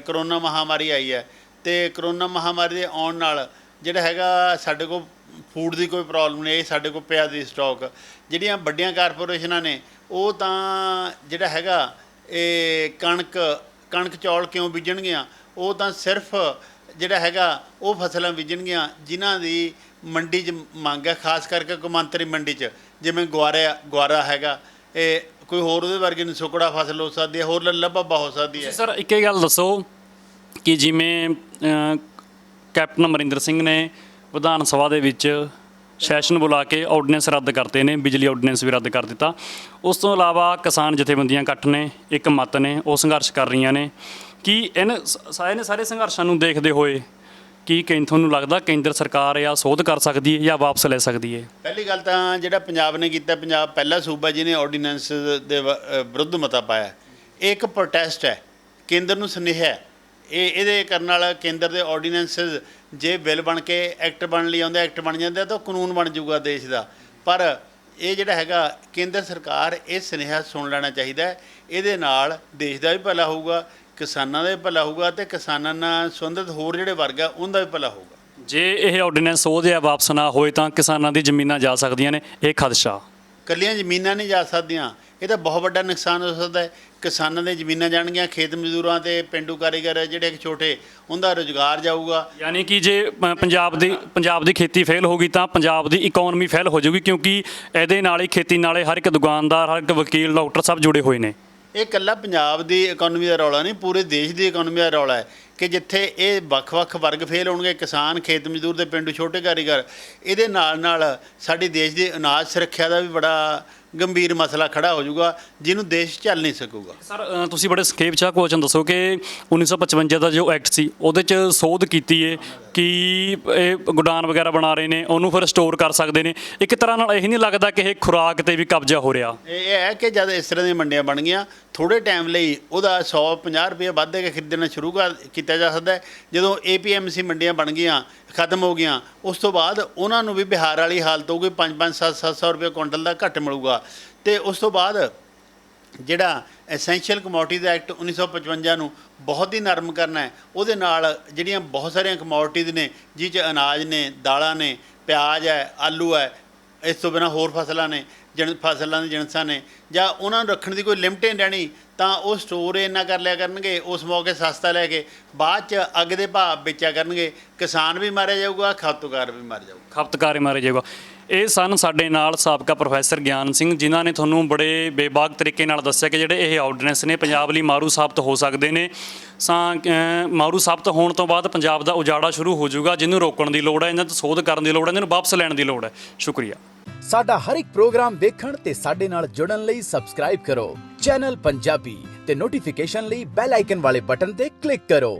ਕਰੋਨਾ ਮਹਾਮਾਰੀ ਆਈ ਹੈ ਅਤੇ ਕਰੋਨਾ ਮਹਾਮਾਰੀ ਦੇ ਆਉਣ ਨਾਲ ਜਿਹੜਾ ਹੈਗਾ ਸਾਡੇ ਕੋਲ ਫੂਡ ਦੀ ਕੋਈ ਪ੍ਰੋਬਲਮ ਨਹੀਂ, ਸਾਡੇ ਕੋਲ ਪਿਆ ਦੀ ਸਟਾਕ। ਜਿਹੜੀਆਂ ਵੱਡੀਆਂ ਕਾਰਪੋਰੇਸ਼ਨਾਂ ਨੇ ਉਹ ਤਾਂ ਜਿਹੜਾ ਹੈਗਾ ਇਹ ਕਣਕ ਚੌਲ ਕਿਉਂ ਬੀਜਣਗੀਆਂ, ਉਹ ਤਾਂ ਸਿਰਫ ਜਿਹੜਾ ਹੈਗਾ ਉਹ ਫਸਲਾਂ ਬੀਜਣਗੀਆਂ ਜਿਨ੍ਹਾਂ ਦੀ ਮੰਡੀ 'ਚ ਮੰਗ ਹੈ, ਖਾਸ ਕਰਕੇ ਕੌਮਾਂਤਰੀ ਮੰਡੀ 'ਚ, ਜਿਵੇਂ ਗੁਆਰਾ ਹੈਗਾ, ਇਹ ਕੋਈ ਹੋਰ ਉਹਦੇ ਵਰਗੀ ਨਹੀਂ, ਸੁਕੜਾ ਫਸਲ ਹੋ ਸਕਦੀ ਹੈ, ਹੋਰ ਲੱਲਾ ਭੱਬਾ ਹੋ ਸਕਦੀ ਹੈ। ਸਰ ਇੱਕ ਇਹ ਗੱਲ ਦੱਸੋ ਕਿ ਜਿਵੇਂ ਕੈਪਟਨ ਅਮਰਿੰਦਰ ਸਿੰਘ ਨੇ ਵਿਧਾਨ ਸਭਾ ਦੇ ਵਿੱਚ ਸੈਸ਼ਨ ਬੁਲਾ ਕੇ ਆਰਡੀਨੈਂਸ ਰੱਦ ਕਰਤੇ ਨੇ, ਬਿਜਲੀ ਆਰਡੀਨੈਂਸ ਵੀ ਰੱਦ ਕਰ ਦਿੱਤਾ। ਉਸ ਤੋਂ ਇਲਾਵਾ ਕਿਸਾਨ ਜਥੇਬੰਦੀਆਂ ਇਕੱਠ ਨੇ, ਇੱਕ ਮੱਤ ਨੇ, ਉਹ ਸੰਘਰਸ਼ ਕਰ ਰਹੀਆਂ ਨੇ। ਕੀ ਸਾਰੇ ਸੰਘਰਸ਼ਾਂ ਨੂੰ ਦੇਖਦੇ ਹੋਏ ਕੀ ਤੁਹਾਨੂੰ ਲੱਗਦਾ ਕੇਂਦਰ ਸਰਕਾਰ ਜਾਂ ਸੋਧ ਕਰ ਸਕਦੀ ਹੈ ਜਾਂ ਵਾਪਸ ਲੈ ਸਕਦੀ ਹੈ? ਪਹਿਲੀ ਗੱਲ ਤਾਂ ਜਿਹੜਾ ਪੰਜਾਬ ਨੇ ਕੀਤਾ, ਪੰਜਾਬ ਪਹਿਲਾ ਸੂਬਾ ਜਿਹਨੇ ਆਰਡੀਨੈਂਸ ਦੇ ਵਿਰੁੱਧ ਮਤਾ ਪਾਇਆ, ਇਹ ਇੱਕ ਪ੍ਰੋਟੈਸਟ ਹੈ, ਕੇਂਦਰ ਨੂੰ ਸੁਨੇਹਾ ਹੈ। ਇਹਦੇ ਕਰਨ ਨਾਲ ਕੇਂਦਰ ਦੇ ਆਰਡੀਨੈਂਸਿਸ ਜੇ ਬਿੱਲ ਬਣ ਕੇ ਐਕਟ ਬਣਨ ਲਈ ਆਉਂਦੇ, ਐਕਟ ਬਣ ਜਾਂਦੇ ਤਾਂ ਕਾਨੂੰਨ ਬਣ ਜਾਊਗਾ ਦੇਸ਼ ਦਾ। ਪਰ ਇਹ ਜਿਹੜਾ ਹੈਗਾ ਕੇਂਦਰ ਸਰਕਾਰ ਇਹ ਸੁਨੇਹਾ ਸੁਣ ਲੈਣਾ ਚਾਹੀਦਾ। ਇਹਦੇ ਨਾਲ ਦੇਸ਼ ਦਾ ਵੀ ਭਲਾ ਹੋਊਗਾ, ਕਿਸਾਨਾਂ ਦਾ ਵੀ ਭਲਾ ਹੋਊਗਾ ਅਤੇ ਕਿਸਾਨਾਂ ਨਾਲ ਸੰਬੰਧਿਤ ਹੋਰ ਜਿਹੜੇ ਵਰਗ ਆ ਉਹਨਾਂ ਦਾ ਵੀ ਭਲਾ ਹੋਊਗਾ। ਜੇ ਇਹ ਆਰਡੀਨੈਂਸ ਸੋਧ ਜਾਂ ਵਾਪਸ ਨਾ ਹੋਏ ਤਾਂ ਕਿਸਾਨਾਂ ਦੀ ਜ਼ਮੀਨਾਂ ਜਾ ਸਕਦੀਆਂ ਨੇ, ਇਹ ਖਦਸ਼ਾ। ਇਕੱਲੀਆਂ ਜ਼ਮੀਨਾਂ ਨਹੀਂ ਜਾ ਸਕਦੀਆਂ, ਇਹ ਤਾਂ ਬਹੁਤ ਵੱਡਾ ਨੁਕਸਾਨ ਹੋ ਸਕਦਾ ਹੈ। ਕਿਸਾਨਾਂ ਦੀਆਂ ਜ਼ਮੀਨਾਂ ਜਾਣਗੀਆਂ, ਖੇਤ ਮਜ਼ਦੂਰਾਂ ਅਤੇ ਪੇਂਡੂ ਕਾਰੀਗਰ ਜਿਹੜੇ ਛੋਟੇ, ਉਹਦਾ ਰੁਜ਼ਗਾਰ ਜਾਊਗਾ। ਯਾਨੀ ਕਿ ਜੇ ਪੰਜਾਬ ਦੀ ਖੇਤੀ ਫੇਲ ਹੋ ਗਈ ਤਾਂ ਪੰਜਾਬ ਦੀ ਇਕਨੋਮੀ ਫੇਲ ਹੋ ਜਾਊਗੀ, ਕਿਉਂਕਿ ਇਹਦੇ ਨਾਲ ਹੀ ਖੇਤੀ ਨਾਲ ਹਰ ਇੱਕ ਦੁਕਾਨਦਾਰ, ਹਰ ਇੱਕ ਵਕੀਲ, ਡਾਕਟਰ ਸਭ ਜੁੜੇ ਹੋਏ ਨੇ। ਇਹ ਇਕੱਲਾ ਪੰਜਾਬ ਦੀ ਇਕਨੋਮੀ ਦਾ ਰੌਲਾ ਨਹੀਂ, ਪੂਰੇ ਦੇਸ਼ ਦੀ ਇਕਨੋਮੀ ਦਾ ਰੌਲਾ ਹੈ ਕਿ ਜਿੱਥੇ ਇਹ ਵੱਖ-ਵੱਖ ਵਰਗ ਫੇਲ ਹੋਣਗੇ, ਕਿਸਾਨ, ਖੇਤ ਮਜ਼ਦੂਰ ਤੇ ਪੇਂਡੂ ਛੋਟੇ ਕਾਰੀਗਰ, ਇਹਦੇ ਨਾਲ ਸਾਡੀ ਦੇਸ਼ ਦੀ ਅਨਾਜ ਸੁਰੱਖਿਆ ਦਾ ਵੀ ਬੜਾ ਗੰਭੀਰ ਮਸਲਾ ਖੜਾ ਹੋ ਜਾਊਗਾ, ਜਿਹਨੂੰ ਦੇਸ਼ ਝੱਲ ਨਹੀਂ ਸਕੂਗਾ। ਸਰ ਤੁਸੀਂ ਬੜੇ ਸੰਖੇਪ 'ਚ ਕੁਐਸਚਨ ਦੱਸੋ ਕਿ 1955 ਦਾ ਜੋ ਐਕਟ ਸੀ ਉਹਦੇ 'ਚ ਸੋਧ ਕੀਤੀ ਹੈ ਕਿ ਇਹ ਗੋਡਾਨ ਵਗੈਰਾ ਬਣਾ ਰਹੇ ਨੇ, ਉਹਨੂੰ ਫਿਰ ਸਟੋਰ ਕਰ ਸਕਦੇ ਨੇ। ਇੱਕ ਤਰ੍ਹਾਂ ਨਾਲ ਇਹ ਨਹੀਂ ਲੱਗਦਾ ਕਿ ਇਹ ਖੁਰਾਕ 'ਤੇ ਵੀ ਕਬਜ਼ਾ ਹੋ ਰਿਹਾ? ਇਹ ਹੈ ਕਿ ਜਦ ਇਸ ਤਰ੍ਹਾਂ ਦੀਆਂ ਮੰਡੀਆਂ ਬਣ ਗਈਆਂ, ਥੋੜ੍ਹੇ ਟਾਈਮ ਲਈ ਉਹਦਾ 150 ਰੁਪਏ ਵੱਧ ਕੇ ਖਰੀਦਣਾ ਸ਼ੁਰੂ ਕੀਤਾ ਜਾ ਸਕਦਾ ਹੈ। ਜਦੋਂ APMC ਮੰਡੀਆਂ ਬਣ ਗਈਆਂ, ਖਤਮ ਹੋ ਗਈਆਂ, ਉਸ ਤੋਂ ਬਾਅਦ ਉਹਨਾਂ ਨੂੰ ਵੀ ਬਿਹਾਰ ਵਾਲੀ ਹਾਲਤ ਹੋਊਗੀ, 500 700 ਰੁਪਏ ਕੁਇੰਟਲ ਦਾ ਘੱਟ ਮਿਲੂਗਾ। ਅਤੇ ਉਸ ਤੋਂ ਬਾਅਦ ਜਿਹੜਾ ਐਸੈਂਸ਼ੀਅਲ ਕਮੋਡਿਟੀਜ਼ ਐਕਟ 1955 ਨੂੰ ਬਹੁਤ ਹੀ ਨਰਮ ਕਰਨਾ ਹੈ। ਉਹਦੇ ਨਾਲ ਜਿਹੜੀਆਂ ਬਹੁਤ ਸਾਰੀਆਂ ਕਮੋਡਿਟੀਜ਼ ਨੇ, ਜਿਹ 'ਚ ਅਨਾਜ ਨੇ, ਦਾਲਾਂ ਨੇ, ਪਿਆਜ਼ ਹੈ, ਆਲੂ ਹੈ, ਇਸ ਤੋਂ ਬਿਨਾਂ ਹੋਰ ਫਸਲਾਂ ਨੇ, ਫਸਲਾਂ ਦੀ ਜਿਣਸਾਂ ਨੇ, ਜਾਂ ਉਹਨਾਂ ਨੂੰ ਰੱਖਣ ਦੀ ਕੋਈ ਲਿਮਟ ਨਹੀਂ ਰਹਿਣੀ, ਤਾਂ ਉਹ ਸਟੋਰ ਇੰਨਾ ਕਰ ਲਿਆ ਕਰਨਗੇ, ਉਸ ਮੌਕੇ ਸਸਤਾ ਲੈ ਕੇ ਬਾਅਦ 'ਚ ਅੱਗ ਦੇ ਭਾਅ ਵੇਚਿਆ ਕਰਨਗੇ। ਕਿਸਾਨ ਵੀ ਮਾਰਿਆ ਜਾਊਗਾ, ਖਪਤਕਾਰ ਵੀ ਮਾਰਿਆ ਜਾਊਗਾ। ਖਪਤਕਾਰ ਮਾਰਿਆ ਜਾਊਗਾ। ਇਹ ਸਨ ਸਾਡੇ ਨਾਲ ਸਾਬਕਾ ਪ੍ਰੋਫੈਸਰ ਗਿਆਨ ਸਿੰਘ, ਜਿਨ੍ਹਾਂ ਨੇ ਤੁਹਾਨੂੰ ਬੜੇ ਬੇਬਾਕ ਤਰੀਕੇ ਨਾਲ ਦੱਸਿਆ ਕਿ ਜਿਹੜੇ ਇਹ ਆਰਡੀਨੈਂਸ ਨੇ ਪੰਜਾਬ ਲਈ ਮਾਰੂ ਸਾਬਤ ਹੋ ਸਕਦੇ ਨੇ। ਮਾਰੂ ਸਾਬਤ ਹੋਣ ਤੋਂ ਬਾਅਦ ਪੰਜਾਬ ਦਾ ਉਜਾੜਾ ਸ਼ੁਰੂ ਹੋ ਜਾਊਗਾ, ਜਿਹਨੂੰ ਰੋਕਣ ਦੀ ਲੋੜ ਹੈ, ਇਹਨਾਂ ਤੋਂ ਸੋਧ ਕਰਨ ਦੀ ਲੋੜ ਹੈ, ਇਹਨਾਂ ਨੂੰ ਵਾਪਸ ਲੈਣ ਦੀ ਲੋੜ ਹੈ। ਸ਼ੁਕਰੀਆ। ਸਾਡਾ ਹਰ ਇੱਕ ਪ੍ਰੋਗਰਾਮ ਦੇਖਣ ਤੇ ਸਾਡੇ ਨਾਲ ਜੁੜਨ ਲਈ ਸਬਸਕ੍ਰਾਈਬ ਕਰੋ ਚੈਨਲ ਪੰਜਾਬੀ ਤੇ ਨੋਟੀਫਿਕੇਸ਼ਨ ਲਈ ਬੈਲ ਆਈਕਨ ਵਾਲੇ ਬਟਨ ਤੇ ਕਲਿੱਕ ਕਰੋ।